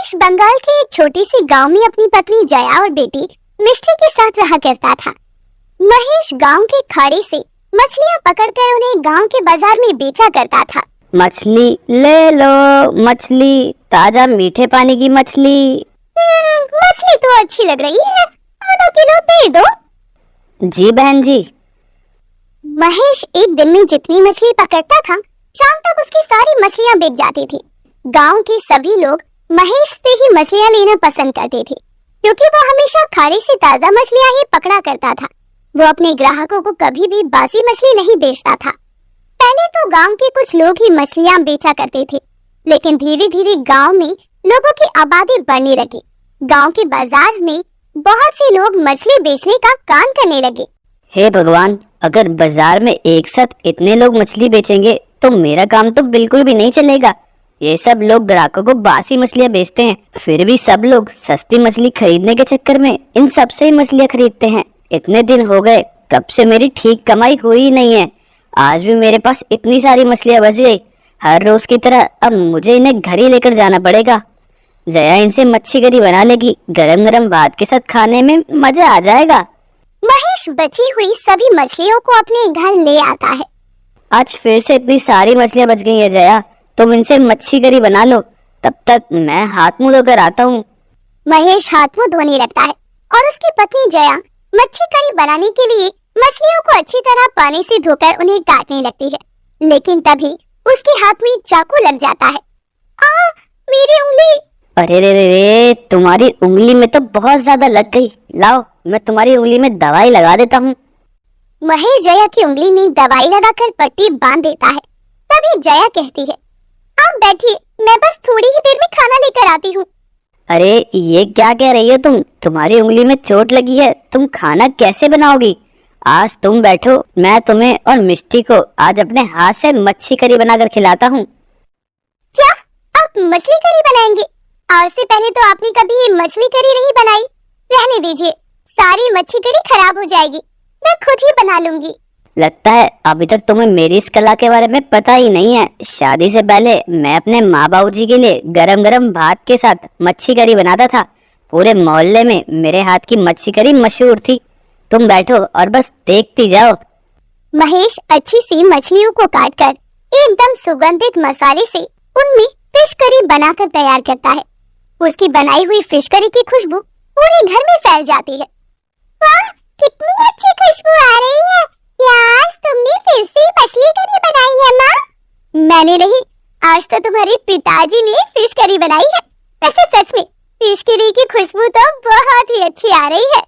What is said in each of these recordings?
महेश बंगाल के एक छोटी सी गांव में अपनी पत्नी जया और बेटी मिष्टी के साथ रहा करता था। महेश गांव के खाड़ी से मछलियां पकड़कर उन्हें गांव के बाजार में बेचा करता था। मछली ले लो, मछली, ताजा मीठे पानी की मछली। मछली तो अच्छी लग रही है, आधा किलो दे दो। जी बहन जी। महेश एक दिन में जितनी मछली पकड़ता था, शाम तक उसकी सारी मछलियां बिक जाती थी। गांव के सभी लोग महेश से ही मछलियां लेना पसंद करते थे, क्योंकि वो हमेशा खाड़ी से ताजा मछलियां ही पकड़ा करता था। वो अपने ग्राहकों को कभी भी बासी मछली नहीं बेचता था। पहले तो गांव के कुछ लोग ही मछलियां बेचा करते थे, लेकिन धीरे धीरे गांव में लोगों की आबादी बढ़ने लगी। गांव के बाजार में बहुत से लोग मछली बेचने का काम करने लगे। हे भगवान, अगर बाजार में एक साथ इतने लोग मछली बेचेंगे तो मेरा काम तो बिल्कुल भी नहीं चलेगा। ये सब लोग ग्राहकों को बासी मछलियां बेचते हैं, फिर भी सब लोग सस्ती मछली खरीदने के चक्कर में इन सब से ही मछलियां खरीदते हैं। इतने दिन हो गए, कब से मेरी ठीक कमाई हुई ही नहीं है। आज भी मेरे पास इतनी सारी मछलियां बच गई। हर रोज की तरह अब मुझे इन्हें घर ही लेकर जाना पड़ेगा। जया इनसे मच्छी करी बना लेगी, गरम गरम भात के साथ खाने में मजा आ जाएगा। महेश बची हुई सभी मछलियों को अपने घर ले आता है। आज फिर से इतनी सारी मछलियां बच गई है जया, तुम इनसे मच्छी करी बना लो, तब तक मैं हाथ मुंह धोकर आता हूँ। महेश हाथ मुंह धोने लगता है और उसकी पत्नी जया मच्छी करी बनाने के लिए मछलियों को अच्छी तरह पानी से धोकर उन्हें काटने लगती है, लेकिन तभी उसके हाथ में चाकू लग जाता है। मेरी उंगली! अरे रे रे रे, तुम्हारी उंगली में तो बहुत ज्यादा लग गई। लाओ, मैं तुम्हारी उंगली में दवाई लगा देता हूँ। महेश जया की उंगली में दवाई लगाकर पट्टी बांध देता है। तभी जया कहती है, आप बैठिए, मैं बस थोड़ी ही देर में खाना लेकर आती हूँ। अरे ये क्या कह रही हो तुम? तुम्हारी उंगली में चोट लगी है, तुम खाना कैसे बनाओगी? आज तुम बैठो, मैं तुम्हें और मिष्टी को आज अपने हाथ से मच्छी करी बनाकर खिलाता हूँ। क्या आप मछली करी बनाएंगे? आज से पहले तो आपने कभी मछली करी नहीं बनाई। रहने दीजिए, सारी मच्छी करी खराब हो जाएगी, मैं खुद ही बना लूंगी। लगता है अभी तक तुम्हें मेरी इस कला के बारे में पता ही नहीं है। शादी से पहले मैं अपने माँ बाबू जी के लिए गरम गरम भात के साथ मच्छी करी बनाता था। पूरे मोहल्ले में मेरे हाथ की मच्छी करी मशहूर थी। तुम बैठो और बस देखती जाओ। महेश अच्छी सी मछलियों को काटकर एकदम सुगंधित मसाले से उनमें फिश करी बनाकर तैयार करता है। उसकी बनाई हुई फिश करी की खुशबू पूरे घर में फैल जाती है। वाह, कितनी अच्छी खुशबू आ रही है। आज तुमने फिर से मछली करी बनाई है माँ? मैंने नहीं, आज तो तुम्हारे पिताजी ने फिश करी बनाई है। वैसे सच में फिश करी की खुशबू तो बहुत ही अच्छी आ रही है।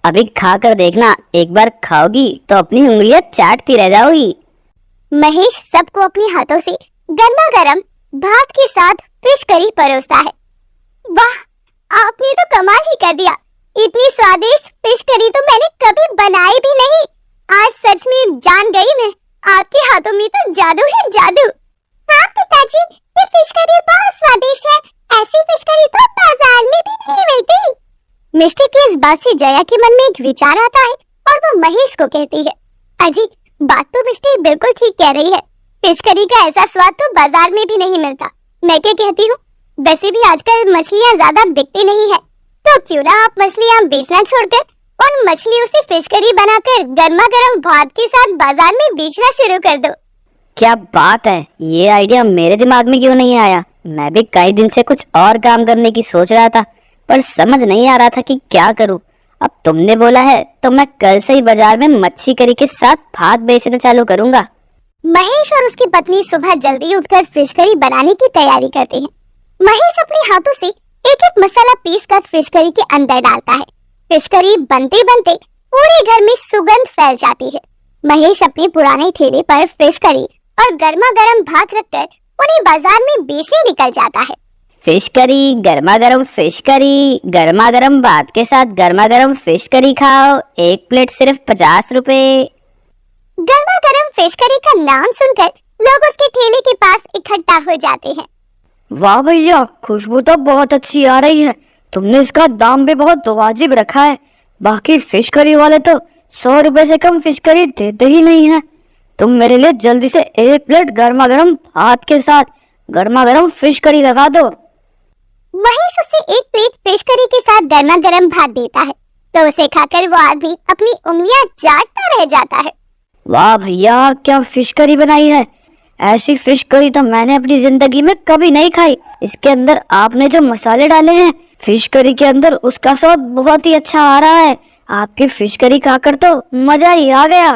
अभी खा कर देखना, एक बार खाओगी तो अपनी उंगलियां चाटती रह जाओगी। महेश सबको अपने हाथों से गर्मा गर्म भात के साथ फिश करी परोसता है। वाह, आपने तो कमाल ही कर दिया। इतनी स्वादिष्ट फिश करी तो मैंने कभी बनाई भी नहीं। आज सच में जान गई मैं, आपके हाथों में तो जादू है, जादू। हाँ पिताजी, ये फिश करी बहुत स्वादिष्ट है। ऐसी फिश करी तो बाजार में भी नहीं मिलती। मिष्टी की इस बात से जया के मन में एक विचार आता है और वो महेश को कहती है, अजी बात तो मिष्टी बिल्कुल ठीक कह रही है। फिश करी का ऐसा स्वाद तो बाजार में भी नहीं मिलता। मैं क्या कहती हूँ, वैसे भी आजकल मछलियाँ ज्यादा बिकती नहीं है, तो क्यों ना आप मछलियाँ बेचना छोड़कर उन मछलियों से फिश करी बनाकर गर्मा गर्म भात के साथ बाजार में बेचना शुरू कर दो। क्या बात है, ये आइडिया मेरे दिमाग में क्यों नहीं आया? मैं भी कई दिन से कुछ और काम करने की सोच रहा था, पर समझ नहीं आ रहा था कि क्या करूं। अब तुमने बोला है तो मैं कल से ही बाजार में मच्छी करी के साथ भात बेचना चालू करूंगा। महेश और उसकी पत्नी सुबह जल्दी उठकर फिश करी बनाने की तैयारी करते हैं। महेश अपने हाथों से एक एक मसाला पीस कर फिश करी के अंदर डालता है। फिश करी बनते बनते पूरे घर में सुगंध फैल जाती है। महेश अपने पुराने ठेले पर फिश करी और गर्मा गर्म भात रखकर उन्हें बाजार में बेचने निकल जाता है। फिश करी, गर्मा गर्म फिश करी, गर्मा गर्म भात के साथ गर्मा गर्म फिश करी खाओ, एक प्लेट सिर्फ 50 रुपए। गर्मा गर्म फिश करी का नाम सुनकर लोग उसके ठेले के पास इकट्ठा हो जाते हैं। वाह भैया, खुशबू तो बहुत अच्छी आ रही है। तुमने इसका दाम भी बहुत वाजिब रखा है। बाकी फिश करी वाले तो 100 रुपए से कम फिश करी देते ही नहीं है। तुम मेरे लिए जल्दी से एक प्लेट गर्मा गर्म भात के साथ गर्मा गर्म फिश करी लगा दो। महेश उसे एक प्लेट फिश करी के साथ गर्मा गर्म भात देता है तो उसे खाकर वो आदमी अपनी उंगलियां चाटता रह जाता है। वाह भैया, क्या फिश करी बनाई है। ऐसी फिश करी तो मैंने अपनी जिंदगी में कभी नहीं खाई। इसके अंदर आपने जो मसाले डाले हैं फिश करी के अंदर, उसका स्वाद बहुत ही अच्छा आ रहा है। आपकी फिश करी खाकर तो मजा ही आ गया।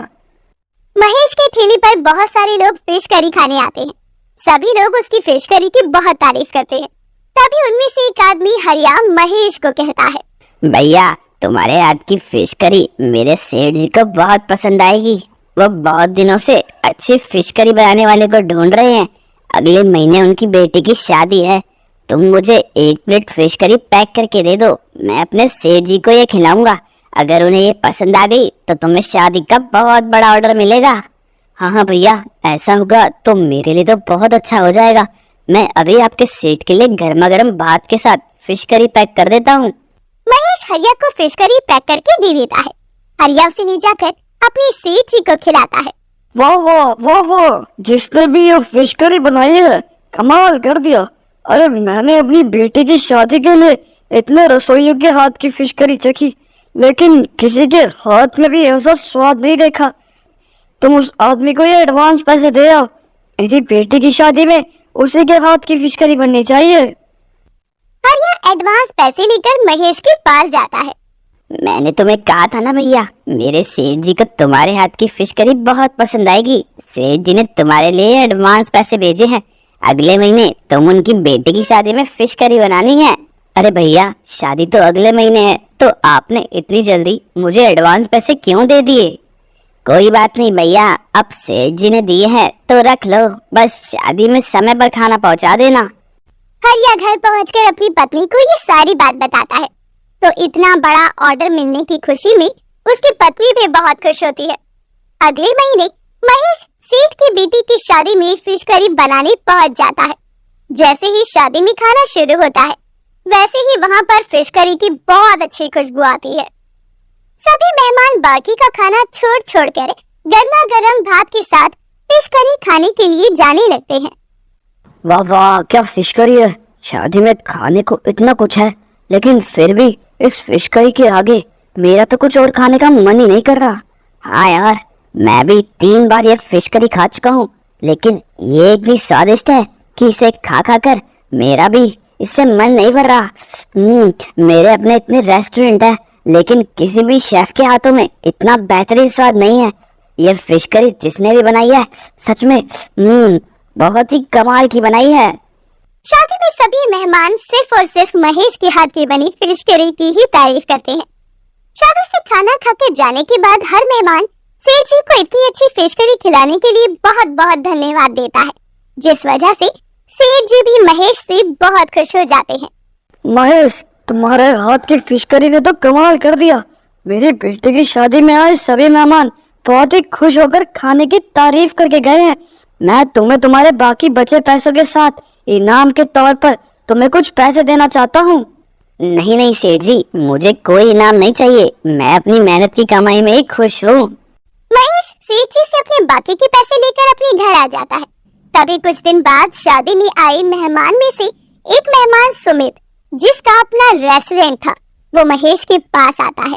महेश के ठेले पर बहुत सारे लोग फिश करी खाने आते हैं। सभी लोग उसकी फिश करी की बहुत तारीफ करते हैं। तभी उनमें से एक आदमी हरिया महेश को कहता है, भैया, तुम्हारे हाथ की फिश करी मेरे सेठ जी को बहुत पसंद आएगी। वो बहुत दिनों से अच्छी फिश करी बनाने वाले को ढूंढ रहे हैं। अगले महीने उनकी बेटी की शादी है। तुम मुझे 1 प्लेट फिश करी पैक करके दे दो। मैं अपने सेठ जी को ये खिलाऊंगा। अगर उन्हें ये पसंद आ गई तो तुम्हें शादी का बहुत बड़ा ऑर्डर मिलेगा। हाँ हाँ भैया, ऐसा होगा तो मेरे लिए तो बहुत अच्छा हो जाएगा। मैं अभी आपके सेठ के लिए गर्मा गर्म भात के साथ फिश करी पैक कर देता हूँ। महेश हरिया को फिश करी पैक करके दे देता है। हरिया उसे ले जाकर अपने सेठ जी को खिलाता है। वाह वाह वाह वाह, जिसने भी ये फिश करी बनाई है कमाल कर दिया। अरे मैंने अपनी बेटी की शादी के लिए इतने रसोइयों के हाथ की फिश करी चखी, लेकिन किसी के हाथ में भी ऐसा स्वाद नहीं देखा। तुम उस आदमी को ये एडवांस पैसे दे आओ। मेरी बेटी की शादी में उसी के हाथ की फिश करी बननी चाहिए। हरिया एडवांस पैसे लेकर महेश के पास जाता है। मैंने तुम्हें कहा था ना भैया, मेरे सेठ जी को तुम्हारे हाथ की फिश करी बहुत पसंद आएगी। सेठ जी ने तुम्हारे लिए एडवांस पैसे भेजे हैं। अगले महीने तुम उनकी बेटी की शादी में फिश करी बनानी है। अरे भैया, शादी तो अगले महीने है, तो आपने इतनी जल्दी मुझे एडवांस पैसे क्यों दे दिए? कोई बात नहीं भैया, अब सेठ जी ने दिए हैं तो रख लो। बस शादी में समय पर खाना पहुंचा देना। हरिया घर पहुंचकर अपनी पत्नी को ये सारी बात बताता है तो इतना बड़ा ऑर्डर मिलने की खुशी में उसकी पत्नी भी बहुत खुश होती है। अगले महीने महेश सेठ की बेटी की शादी में फिश करी बनाने पहुंच जाता है। जैसे ही शादी में खाना शुरू होता है वैसे ही वहां पर फिश करी की बहुत अच्छी खुशबू आती है। सभी मेहमान बाकी का खाना छोड़ छोड़ कर गर्मा गर्म भात के साथ फिश करी खाने के लिए जाने लगते हैं। वाह वाह, क्या फिश करी है। शादी में खाने को इतना कुछ है, लेकिन फिर भी इस फिश करी के आगे मेरा तो कुछ और खाने का मन ही नहीं कर रहा। हाँ यार, मैं भी 3 बार ये फिश करी खा चुका हूँ, लेकिन ये इतनी स्वादिष्ट है कि इसे खा खा कर मेरा भी इससे मन नहीं भर रहा। मेरे अपने इतने रेस्टोरेंट है, लेकिन किसी भी शेफ के हाथों में इतना बेहतरीन स्वाद नहीं है। ये फिश करी जिसने भी बनाई है सच में बहुत ही कमाल की बनाई है। शादी में सभी मेहमान सिर्फ और सिर्फ महेश के हाथ की बनी फिश करी की ही तारीफ करते हैं। शादी से खाना खाकर जाने के बाद हर मेहमान सेठ जी को इतनी अच्छी फिश करी खिलाने के लिए बहुत बहुत धन्यवाद देता है, जिस वजह से सेठ जी भी महेश से बहुत खुश हो जाते हैं। महेश, तुम्हारे हाथ की फिश करी ने तो कमाल कर दिया। मेरी बेटी की शादी में आए सभी मेहमान बहुत ही खुश होकर खाने की तारीफ करके गए हैं। मैं तुम्हें तुम्हारे बाकी बचे पैसों के साथ इनाम के तौर पर तुम्हें कुछ पैसे देना चाहता हूँ। नहीं नहीं सेठ जी, मुझे कोई इनाम नहीं चाहिए। मैं अपनी मेहनत की कमाई में ही खुश हूँ। महेश सेठ जी से अपने बाकी के पैसे लेकर अपने घर आ जाता है। तभी कुछ दिन बाद शादी में आए मेहमान में से एक मेहमान सुमित, जिसका अपना रेस्टोरेंट था, वो महेश के पास आता है।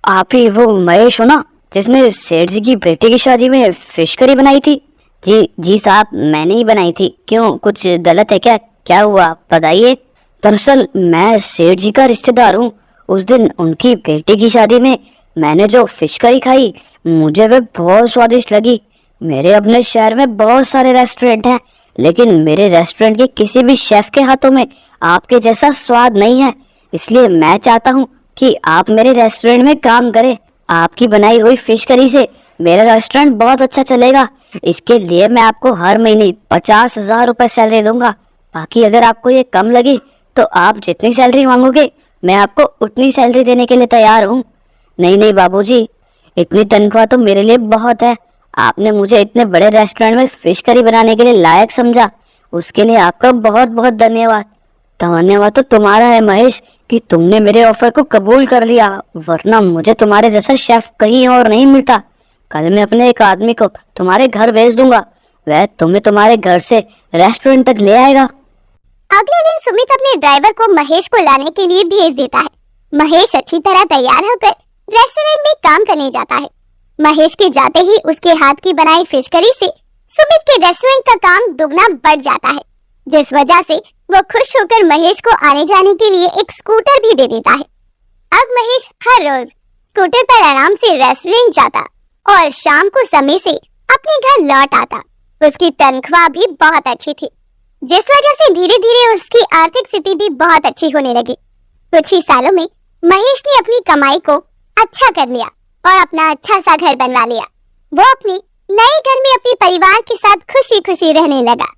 आप ही वो महेश हो ना, जिसने सेठ जी की बेटी की शादी में फिश करी बनाई थी? जी साहब, मैंने ही बनाई थी। क्यों, कुछ गलत है क्या? क्या हुआ बताइए। दरअसल मैं सेठ जी का रिश्तेदार हूँ। उस दिन उनकी बेटी की शादी में मैंने जो फिश करी खाई, मुझे वे बहुत स्वादिष्ट लगी। मेरे अपने शहर में बहुत सारे रेस्टोरेंट हैं, लेकिन मेरे रेस्टोरेंट के किसी भी शेफ के हाथों में आपके जैसा स्वाद नहीं है। इसलिए मैं चाहता हूँ कि आप मेरे रेस्टोरेंट में काम करें। आपकी बनाई हुई फिश करी से मेरा रेस्टोरेंट बहुत अच्छा चलेगा। इसके लिए मैं आपको हर महीने 50,000 रुपए सैलरी दूंगा। बाकी अगर आपको ये कम लगी तो आप जितनी सैलरी मांगोगे मैं आपको उतनी सैलरी देने के लिए तैयार हूँ। नहीं नहीं बाबूजी, इतनी तनख्वाह तो मेरे लिए बहुत है। आपने मुझे इतने बड़े रेस्टोरेंट में फिश करी बनाने के लिए लायक समझा, उसके लिए आपका बहुत बहुत धन्यवाद। धन्यवाद तो तुम्हारा है महेश कि तुमने मेरे ऑफर को कबूल कर लिया, वरना मुझे तुम्हारे जैसा शेफ कहीं और नहीं मिलता। कल मैं अपने एक आदमी को तुम्हारे घर भेज दूंगा, वह तुम्हें तुम्हारे घर से रेस्टोरेंट तक ले आएगा। अगले दिन सुमित अपने ड्राइवर को महेश को लाने के लिए भेज देता है। महेश अच्छी तरह तैयार होकर रेस्टोरेंट में काम करने जाता है। महेश के जाते ही उसके हाथ की बनाई फिश करी से सुमित के रेस्टोरेंट का काम दुगना बढ़ जाता है, जिस वजह से वो खुश होकर महेश को आने जाने के लिए एक स्कूटर भी दे देता है। अब महेश हर रोज स्कूटर पर आराम से रेस्टोरेंट जाता और शाम को समय से अपने घर लौट आता। उसकी तनख्वाह भी बहुत अच्छी थी, जिस वजह से धीरे धीरे उसकी आर्थिक स्थिति भी बहुत अच्छी होने लगी। कुछ ही सालों में महेश ने अपनी कमाई को अच्छा कर लिया और अपना अच्छा सा घर बनवा लिया। वो अपने नए घर में अपने परिवार के साथ खुशी खुशी रहने लगा।